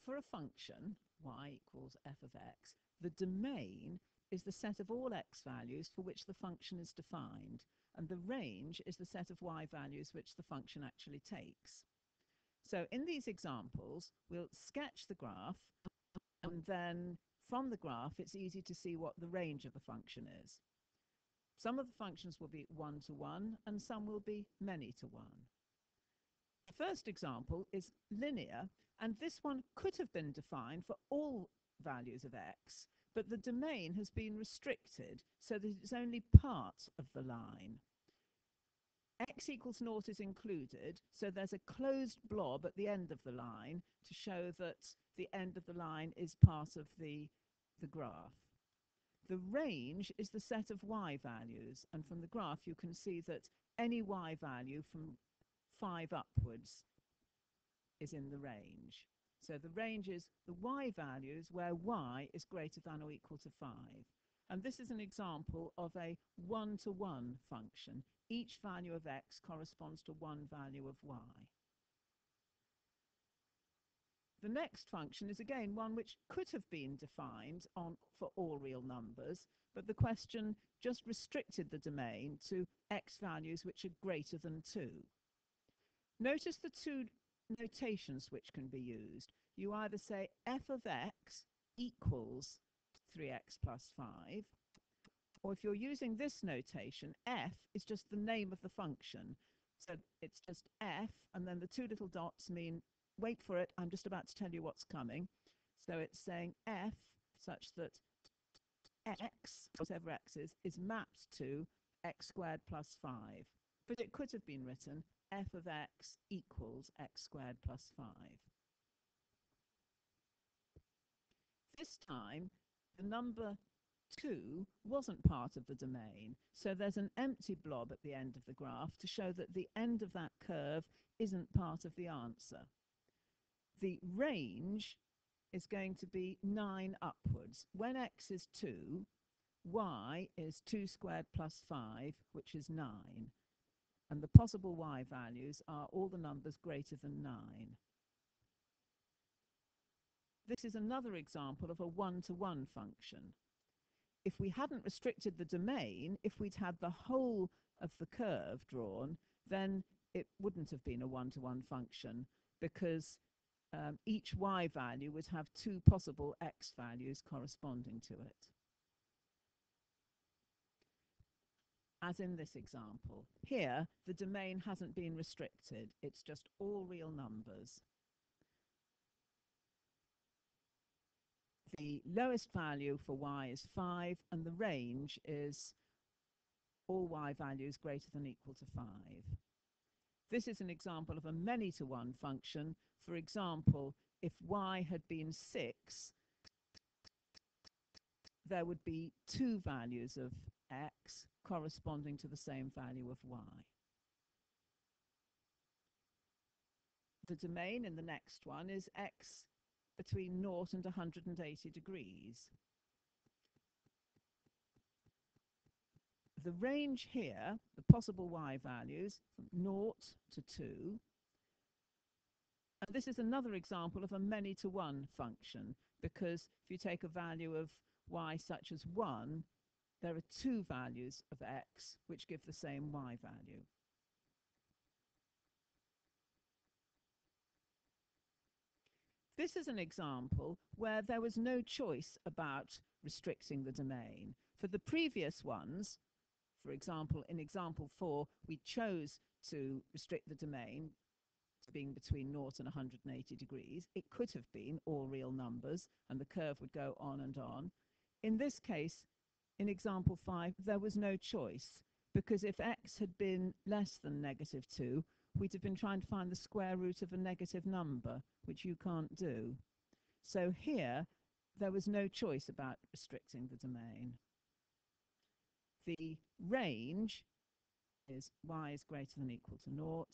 For a function, y equals f of x, the domain is the set of all x values for which the function is defined, and the range is the set of y values which the function actually takes. So in these examples, we'll sketch the graph, and then from the graph, it's easy to see what the range of the function is. Some of the functions will be 1 to 1, and some will be many to 1. The first example is linear, and this one could have been defined for all values of x, but the domain has been restricted so that it's only part of the line. X equals 0 is included, so there's a closed blob at the end of the line to show that the end of the line is part of the graph. The range is the set of y values, and from the graph you can see that any y value from 5 upwards is in the range. So the range is the y values where y is greater than or equal to 5. And this is an example of a 1-to-1 function. Each value of x corresponds to one value of y. The next function is again one which could have been defined for all real numbers, but the question just restricted the domain to x values which are greater than 2. Notice the two notations which can be used. You either say f of x equals 3x plus 5, or if you're using this notation, f is just the name of the function. So it's just f, and then the two little dots mean, wait for it, I'm just about to tell you what's coming. So it's saying f such that x, whatever x is mapped to x squared plus 5. But it could have been written f of x equals x squared plus 5. This time, the number 2 wasn't part of the domain, so there's an empty blob at the end of the graph to show that the end of that curve isn't part of the answer. The range is going to be 9 upwards. When x is 2, y is 2 squared plus 5, which is 9. And the possible y values are all the numbers greater than 9. This is another example of a 1-to-1 function. If we hadn't restricted the domain, if we'd had the whole of the curve drawn, then it wouldn't have been a 1-to-1 function, because each y value would have 2 possible x values corresponding to it. As in this example. Here, the domain hasn't been restricted. It's just all real numbers. The lowest value for y is 5, and the range is all y values greater than or equal to 5. This is an example of a many-to-one function. For example, if y had been 6, there would be 2 values of x corresponding to the same value of y. The domain in the next one is x between 0 and 180 degrees. The range here, the possible y values, from 0 to 2. And this is another example of a many-to-one function, because if you take a value of y such as 1, there are 2 values of x which give the same y value. This is an example where there was no choice about restricting the domain. For the previous ones, for example, in example 4, we chose to restrict the domain to being between 0 and 180 degrees. It could have been all real numbers, and the curve would go on and on. In this case, in example 5, there was no choice, because if x had been less than -2, we'd have been trying to find the square root of a negative number, which you can't do. So here, there was no choice about restricting the domain. The range is y is greater than or equal to 0,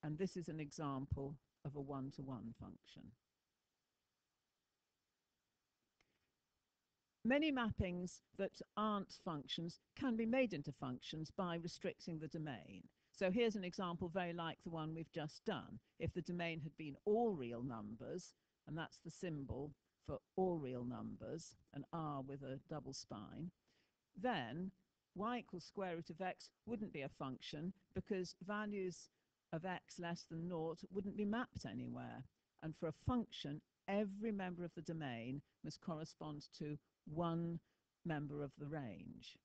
and this is an example of a 1-to-1 function. Many mappings that aren't functions can be made into functions by restricting the domain. So here's an example very like the one we've just done. If the domain had been all real numbers, and that's the symbol for all real numbers, an R with a double spine, then y equals square root of x wouldn't be a function because values of x less than 0 wouldn't be mapped anywhere. And for a function, every member of the domain must correspond to one member of the range.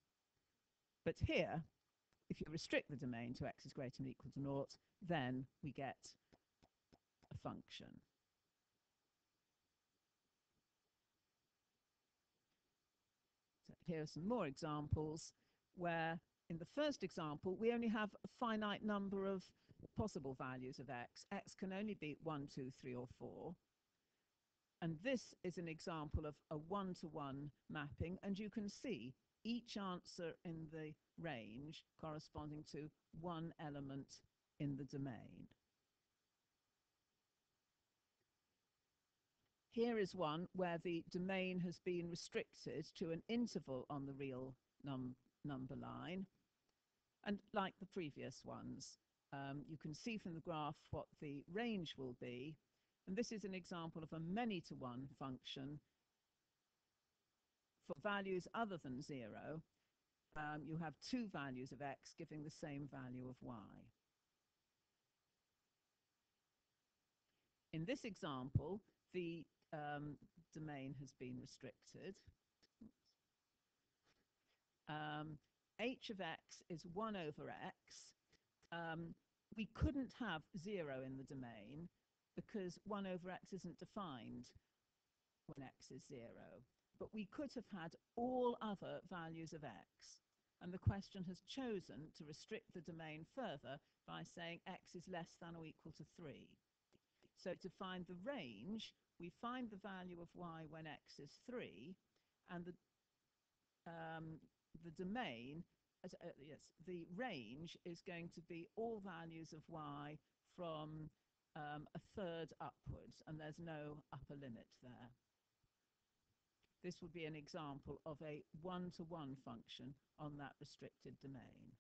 But here, if you restrict the domain to x is greater than or equal to 0, then we get a function. So here are some more examples where in the first example we only have a finite number of possible values of x. X can only be 1, 2, 3, or 4. And this is an example of a one-to-one mapping, and you can see each answer in the range corresponding to one element in the domain. Here is one where the domain has been restricted to an interval on the real number line. And like the previous ones, you can see from the graph what the range will be. And this is an example of a many-to-one function for values other than 0. You have two values of x giving the same value of y. In this example, the domain has been restricted. H of x is 1 over x. We couldn't have 0 in the domain because 1 over x isn't defined when x is 0. But we could have had all other values of x. And the question has chosen to restrict the domain further by saying x is less than or equal to 3. So to find the range, we find the value of y when x is 3, and the domain, yes, the range is going to be all values of y from a third upwards, and there's no upper limit there. This would be an example of a one-to-one function on that restricted domain.